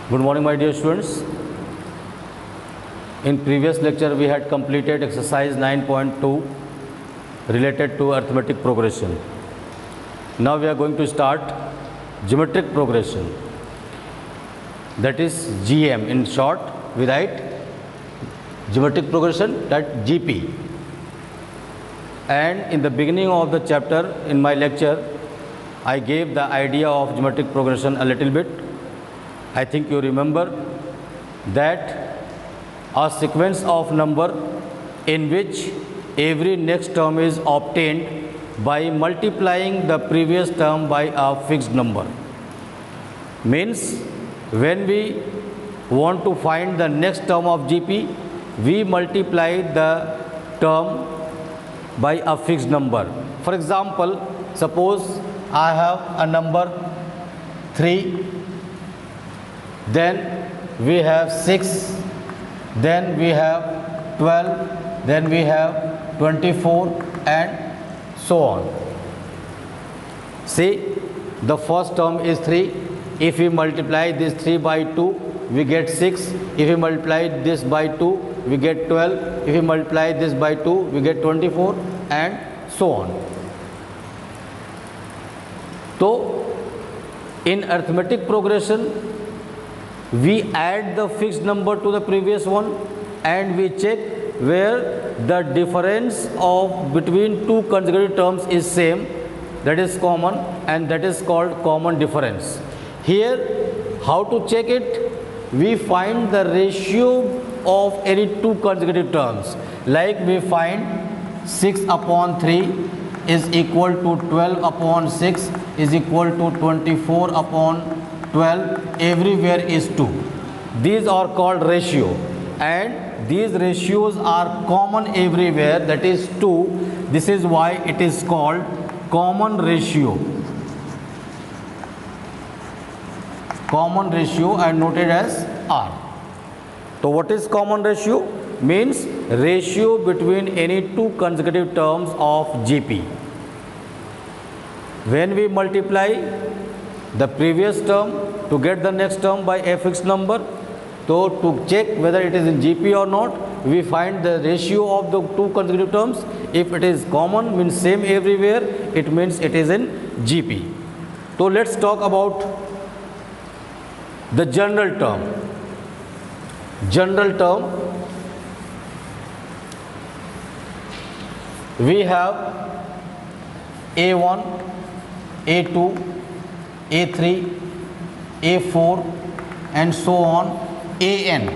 Good morning, my dear students. In previous lecture, we had completed exercise 9.2 related to arithmetic progression. Now we are going to start geometric progression, that is GM. In short, we write geometric progression, that GP. And in the beginning of the chapter in my lecture, I gave the idea of geometric progression a little bit. I think you remember that a sequence of number in which every next term is obtained by multiplying the previous term by a fixed number. Means when we want to find the next term of GP, we multiply the term by a fixed number. For example, suppose I have a number 3, then we have 6, then we have 12, then we have 24, and so on. See, the first term is 3. If we multiply this 3 by 2, we get 6. If we multiply this by 2, we get 12. If we multiply this by 2, we get 24, and so on. So, in arithmetic progression, we add the fixed number to the previous one and we check where the difference of between two consecutive terms is same, that is common, and that is called common difference. Here, how to check it? We find the ratio of any two consecutive terms. Like we find 6 upon 3 is equal to 12 upon 6 is equal to 24 upon 12, everywhere is 2. These are called ratio, and these ratios are common everywhere, that is 2. This is why it is called common ratio. Common ratio and noted as R. So what is common ratio? Means ratio between any two consecutive terms of GP. When we multiply the previous term to get the next term by a fixed number, so to check whether it is in GP or not, we find the ratio of the two consecutive terms. If it is common, means same everywhere, it means it is in GP. So let's talk about the general term. General term, we have A1, A2, A3, A4, and so on, AN.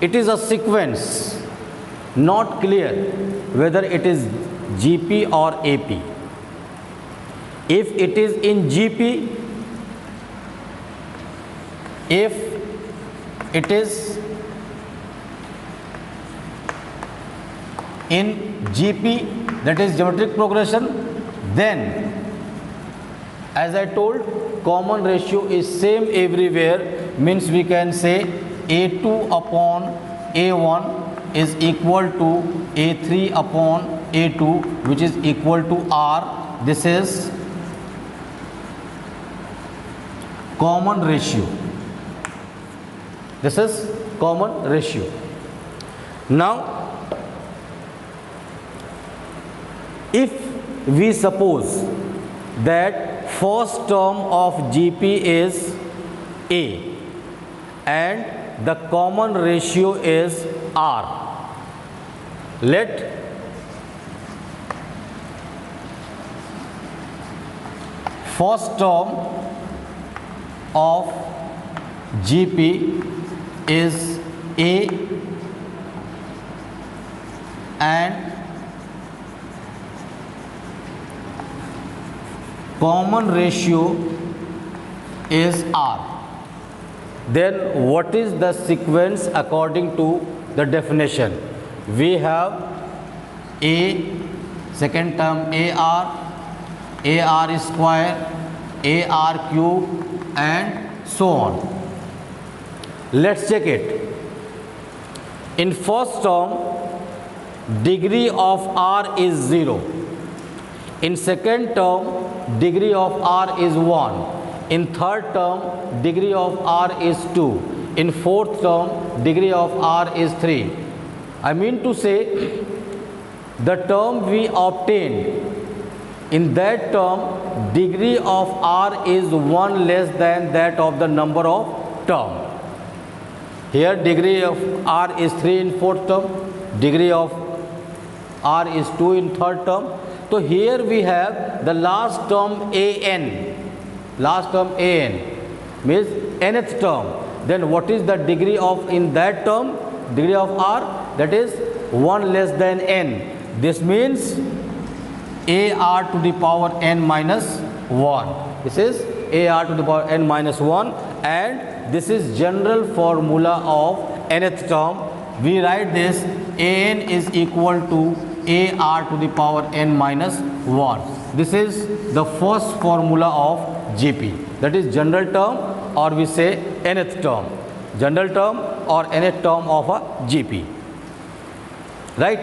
It is a sequence, not clear whether it is GP or AP. If it is in GP, if it is in GP, that is geometric progression, then as I told, common ratio is same everywhere, means we can say A2 upon A1 is equal to A3 upon A2, which is equal to R. This is common ratio. This is common ratio. Now, if we suppose that first term of GP is A and the common ratio is R, let first term of GP is A and common ratio is R. Then what is the sequence according to the definition? We have A, second term AR square, AR cube, and so on. Let's check it. In first term, degree of R is 0. In second term, degree of R is 1. In third term, degree of r is 2. In fourth term, degree of r is 3. I mean to say, the term we obtained, in that term, degree of r is 1 less than that of the number of term. Here degree of r is 3 in fourth term, degree of r is 2 in third term. So here we have the last term an. Last term an means nth term. Then what is the degree of in that term? Degree of r, that is 1 less than n. This means ar to the power n minus 1. This is ar to the power n minus 1, and this is general formula of nth term. We write this an is equal to ar to the power n minus 1. This is the first formula of GP, that is general term, or we say nth term, general term or nth term of a GP. Right?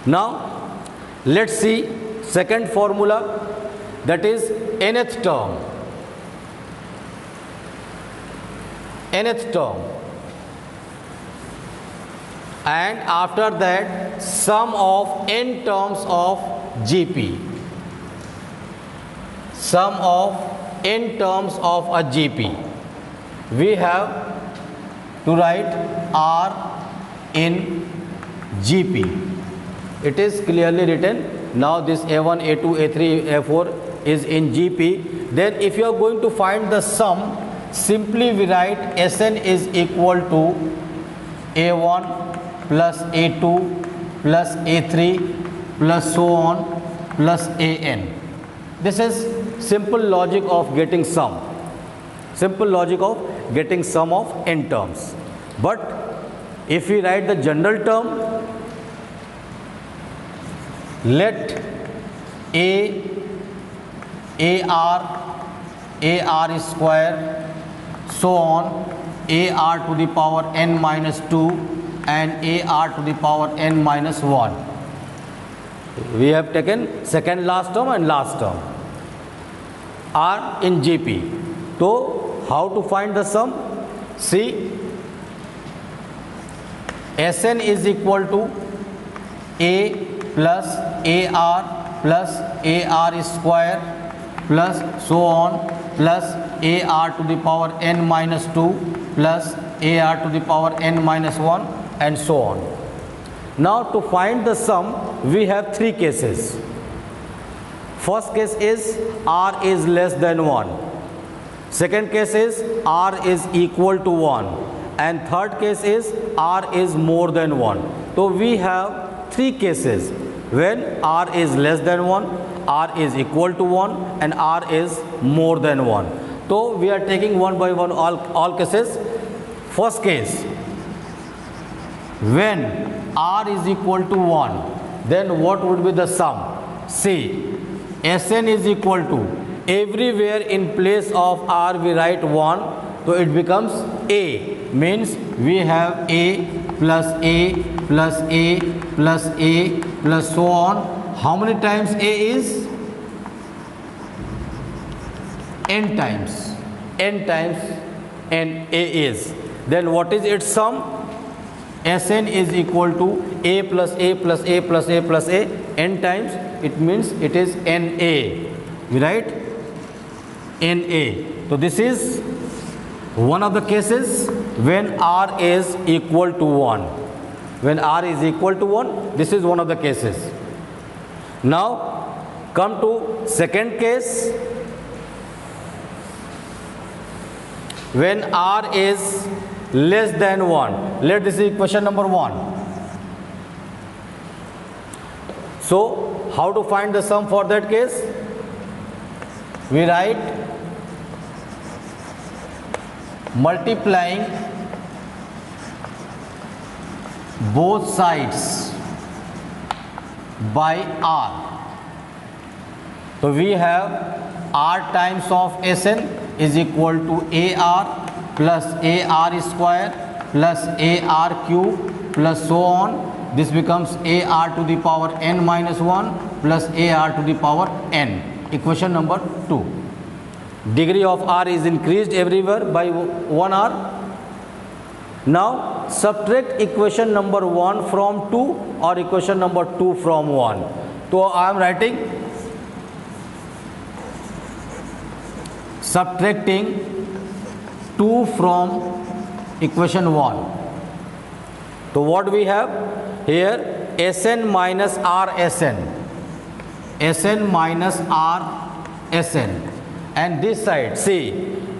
Now let's see second formula, that is nth term. Nth term, and after that sum of n terms of GP. Sum of n terms of a GP. We have to write R in GP. It is clearly written. Now this A1, A2, A3, A4 is in GP. Then if you are going to find the sum, simply we write Sn is equal to A1 plus A2 plus A3 plus so on plus An. This is simple logic of getting sum. Simple logic of getting sum of n terms. But if we write the general term, let ar square, so on, ar to the power n minus 2 and ar to the power n minus 1. We have taken second last term and last term. R in GP. So how to find the sum? See, Sn is equal to A plus AR plus AR square plus so on plus AR to the power n minus 2 plus AR to the power n minus 1 and so on. Now to find the sum, we have three cases. First case is r is less than 1. Second case is r is equal to 1. And third case is r is more than 1. So we have three cases when r is less than 1, r is equal to 1 and r is more than 1. So we are taking one by one all cases. First case, when r is equal to 1, then what would be the sum? See, Sn is equal to, everywhere in place of r we write 1, so it becomes a, means we have a plus a plus a plus a plus so on. How many times a is? N times. N times n a is. Then what is its sum? Sn is equal to a plus a plus a plus a plus a n times. It means it is Na. We write Na. So this is one of the cases when r is equal to 1. When r is equal to 1, this is one of the cases. Now come to second case. When r is less than 1. Let this is question number 1. So how to find the sum for that case? We write multiplying both sides by r. So we have r times of Sn is equal to ar plus ar square plus ar cube plus so on. This becomes ar to the power n minus 1 plus ar to the power n. Equation number 2. Degree of r is increased everywhere by 1 r. Now subtract equation number 1 from 2 or equation number 2 from 1. So I am writing subtracting 2 from equation 1. So what we have here, Sn minus r Sn, Sn minus r Sn, and this side see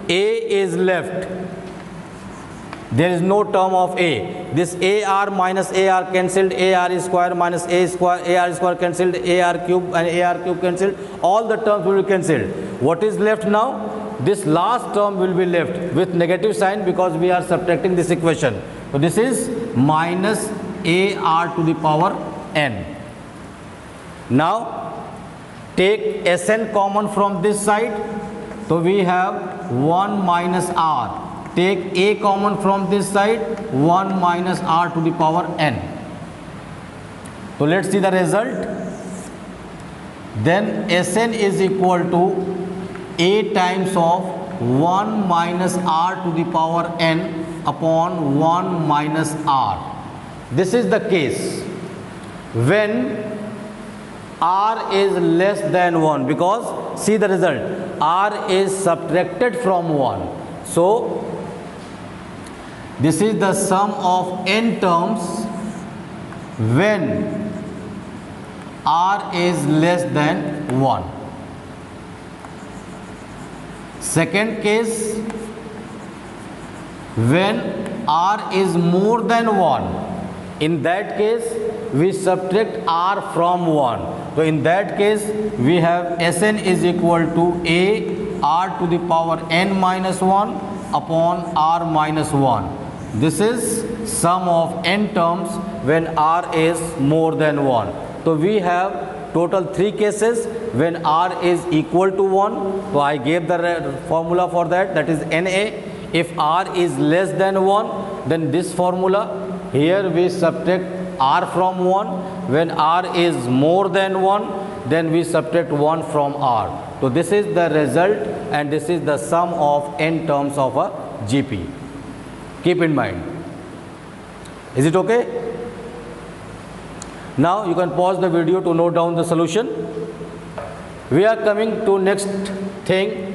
a is left, there is no term of a. This ar minus ar cancelled, ar square minus a square, ar square cancelled, ar cube and ar cube cancelled, all the terms will be cancelled. What is left now? This last term will be left with negative sign because we are subtracting this equation. So this is minus ar to the power n. Now take Sn common from this side. So we have 1 minus r. Take a common from this side, 1 minus r to the power n. So let's see the result. Then Sn is equal to a times of 1 minus r to the power n upon 1 minus r. This is the case when r is less than 1, because see the result, r is subtracted from 1. So this is the sum of n terms when r is less than 1. Second case, when r is more than 1. In that case, we subtract r from 1. So in that case, we have Sn is equal to a r to the power n minus 1 upon r minus 1. This is sum of n terms when r is more than 1. So we have total 3 cases when r is equal to 1. So I gave the formula for that, that is Na. If r is less than 1, then this formula. Here we subtract r from 1. When r is more than 1, then we subtract 1 from r. So this is the result, and this is the sum of n terms of a GP. Keep in mind. Is it okay? Now you can pause the video to note down the solution. We are coming to next thing.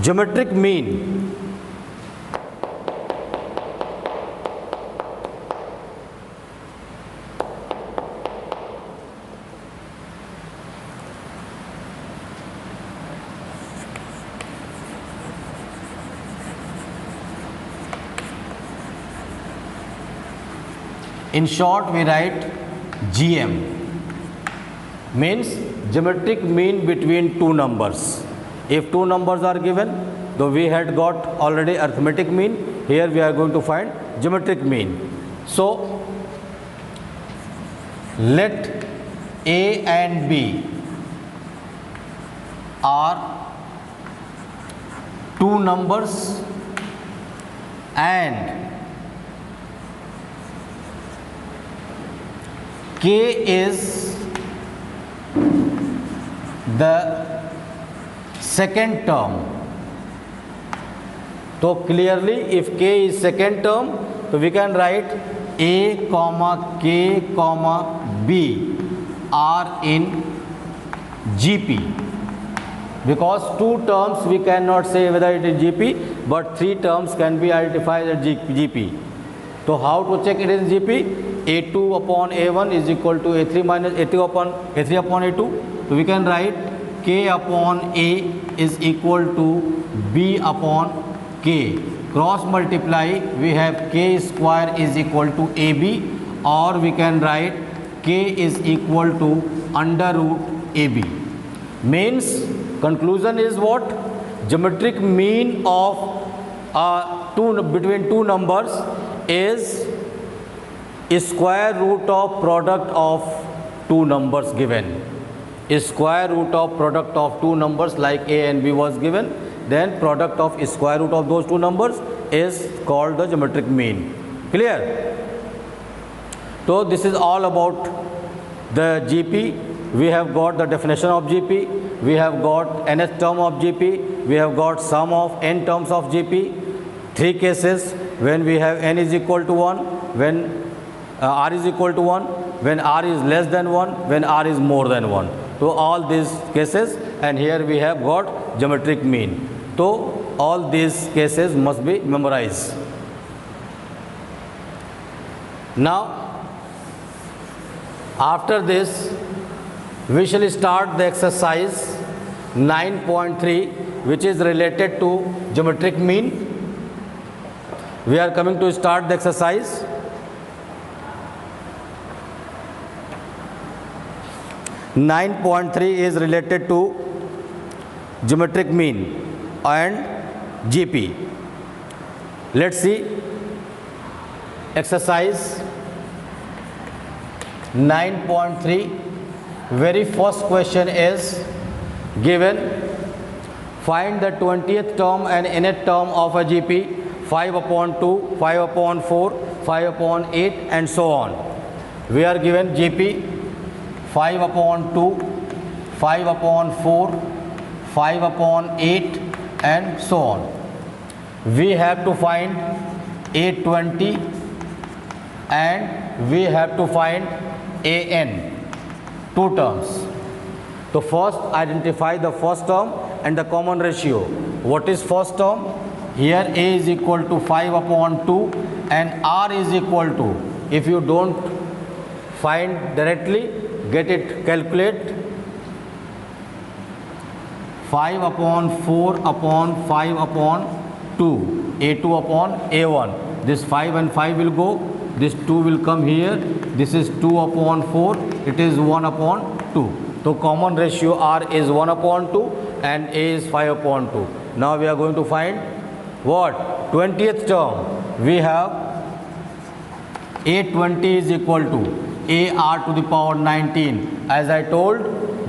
Geometric mean. In short, we write GM, means geometric mean between two numbers. If two numbers are given, though we had got already arithmetic mean, here we are going to find geometric mean. So let A and B are two numbers and K is the second term. So clearly, if K is second term, so we can write A comma K comma B are in GP, because two terms we cannot say whether it is GP, but three terms can be identified as GP. So how to check it is GP? A2 upon A1 is equal to A3 minus A2 upon A2. So we can write K upon A is equal to B upon K. Cross multiply, we have K square is equal to AB, or we can write K is equal to under root AB. Means conclusion is what? Geometric mean of between two numbers is square root of product of two numbers given. square root of product of two numbers like a and b was given, then product of square root of those two numbers is called the geometric mean. Clear? So this is all about the GP. We have got the definition of GP, we have got nth term of GP, we have got sum of n terms of GP. Three cases: when we have n is equal to 1, when r is equal to 1, when r is less than 1, when r is more than 1. So all these cases, and here we have got geometric mean. So all these cases must be memorized. Now after this we shall start the exercise 9.3, which is related to geometric mean. We are coming to start the exercise. (9.3) is related to geometric mean and GP. Let's see exercise 9.3. Very first question is given: find the 20th term and nth term of a GP 5/2, 5/4, 5/8 and so on. We are given GP 5/2, 5/4, 5/8 and so on. We have to find A20 and we have to find AN. Two terms. So first identify the first term and the common ratio. What is first term? Here A is equal to 5/2 and R is equal to, if you don't find directly, get it, calculate 5/4/5/2, A2 upon A1. This 5 and 5 will go, this 2 will come here, this is 2/4, it is 1/2. So common ratio R is 1/2 and A is 5/2. Now we are going to find what? 20th term. We have A20 is equal to AR to the power 19. As I told,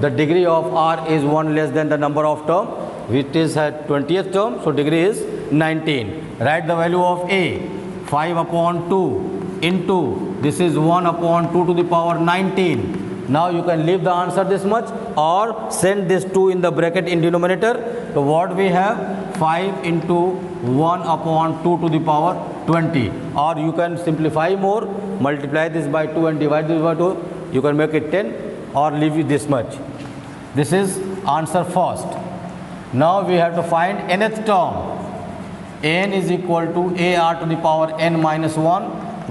the degree of R is 1 less than the number of term, which is at 20th term, so degree is 19. Write the value of A, 5/2 into, this is 1/2 to the power 19. Now you can leave the answer this much or send this 2 in the bracket in denominator. So what we have? 5 into 1/2 to the power 20. Or you can simplify more, multiply this by 2 and divide this by 2. You can make it 10 or leave it this much. This is answer first. Now we have to find nth term. N is equal to AR to the power n minus 1.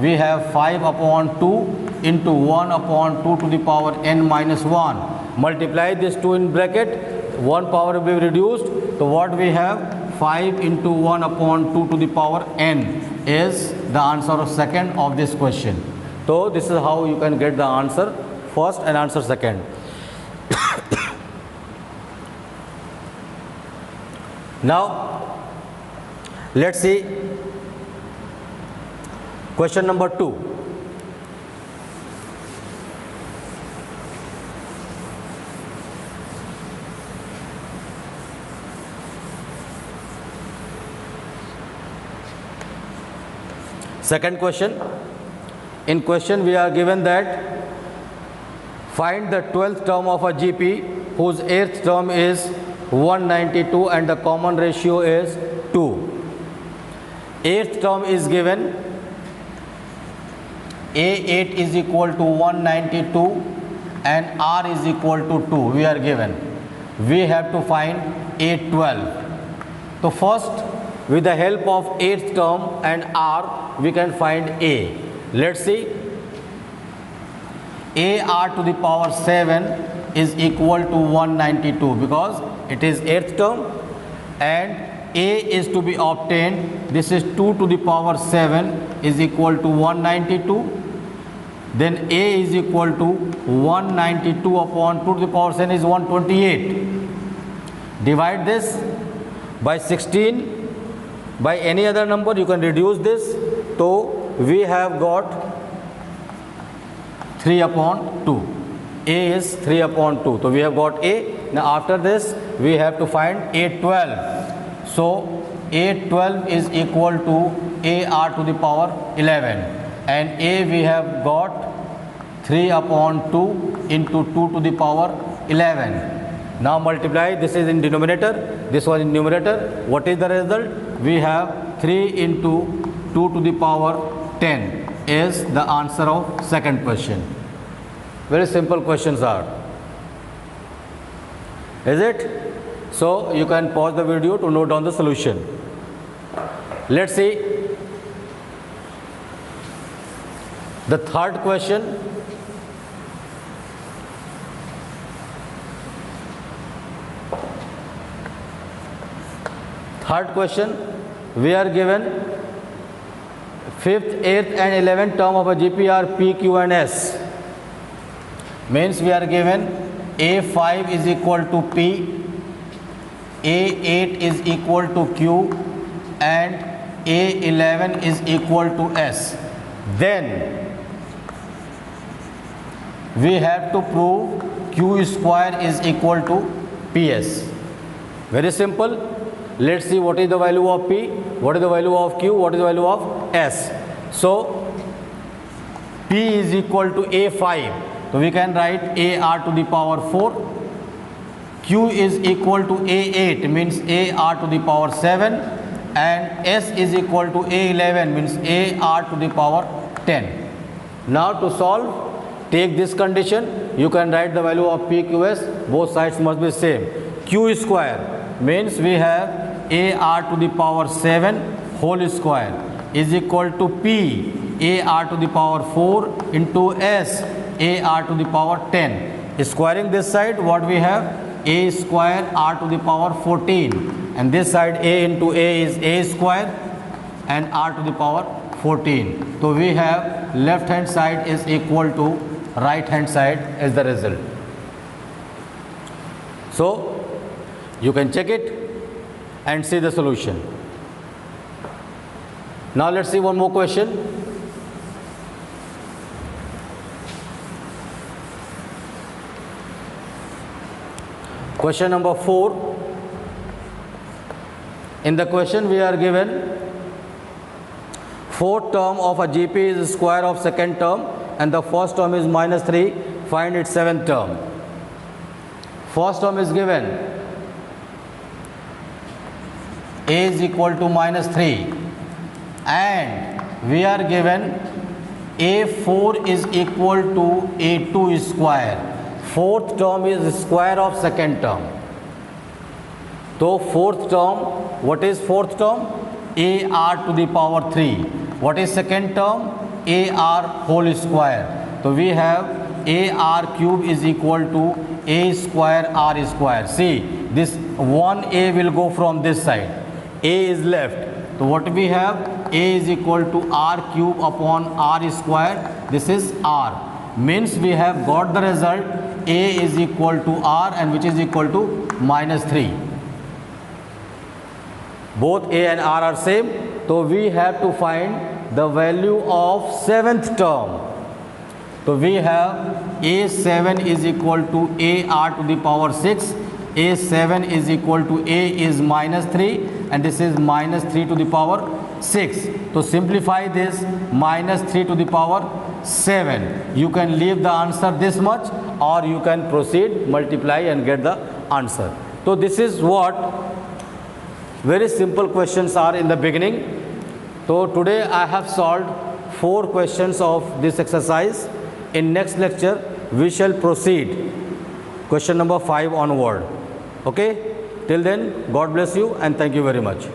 We have 5/2 into 1/2 to the power n minus 1. Multiply this 2 in bracket, 1 power will be reduced. So what we have? 5 into 1/2 to the power n is the answer of second of this question. So this is how you can get the answer first and answer second. Now let's see question number 2. Second question. In question we are given that find the 12th term of a GP whose 8th term is 192 and the common ratio is 2. 8th term is given, A8 is equal to 192 and R is equal to 2. We are given. We have to find A12. So first, with the help of 8th term and R, we can find A. Let's see. AR to the power 7 is equal to 192 because it is 8th term and A is to be obtained. This is 2 to the power 7 is equal to 192. Then A is equal to 192 upon 2 to the power 7 is 128. Divide this by 16, by any other number you can reduce this. So we have got 3/2. A is 3 upon 2. So we have got A. Now after this we have to find A12. So A12 is equal to AR to the power 11, and A we have got 3 upon 2 into 2 to the power 11. Now multiply, this is in denominator, this was in numerator. What is the result? We have 3 into 2 to the power 10 is the answer of second question. Very simple questions are. Is it? So you can pause the video to note down the solution. Let's see the third question. Third question, we are given 5th, 8th and 11th term of a GPR P, Q and S. Means we are given A5 is equal to P, A8 is equal to Q and A11 is equal to S. Then we have to prove Q square is equal to PS. Very simple. Let's see what is the value of P, what is the value of Q, what is the value of S. So P is equal to A5. So we can write AR to the power 4. Q is equal to A8 means AR to the power 7, and S is equal to A11 means AR to the power 10. Now to solve, take this condition, you can write the value of PQS, both sides must be same. Q square means we have AR to the power 7 whole square is equal to P AR to the power 4 into S AR to the power 10. Squaring this side, what we have? A square R to the power 14, and this side A into A is A square and R to the power 14. So we have left hand side is equal to right hand side as the result. So you can check it and see the solution. Now let's see one more question. Question number 4. In the question we are given fourth term of a GP is square of second term and the first term is -3. Find its seventh term. First term is given A is equal to -3, and we are given A4 is equal to A2 square. Fourth term is square of second term. So fourth term, what is fourth term? AR to the power 3. What is second term? AR whole square. So we have AR cube is equal to A square R square. See, this one A will go from this side. A is left. So what we have? A is equal to R cube upon R square. This is R. Means we have got the result A is equal to R, and which is equal to -3. Both A and R are same. So we have to find the value of seventh term. So we have A7 is equal to AR to the power 6. A7 is equal to A is -3, and this is -3 to the power 6. To simplify this, -3 to the power 7. You can leave the answer this much, or you can proceed, multiply and get the answer. So this is what very simple questions are in the beginning. So today I have solved 4 questions of this exercise. In next lecture we shall proceed question number 5 onward. Okay, till then, God bless you and thank you very much.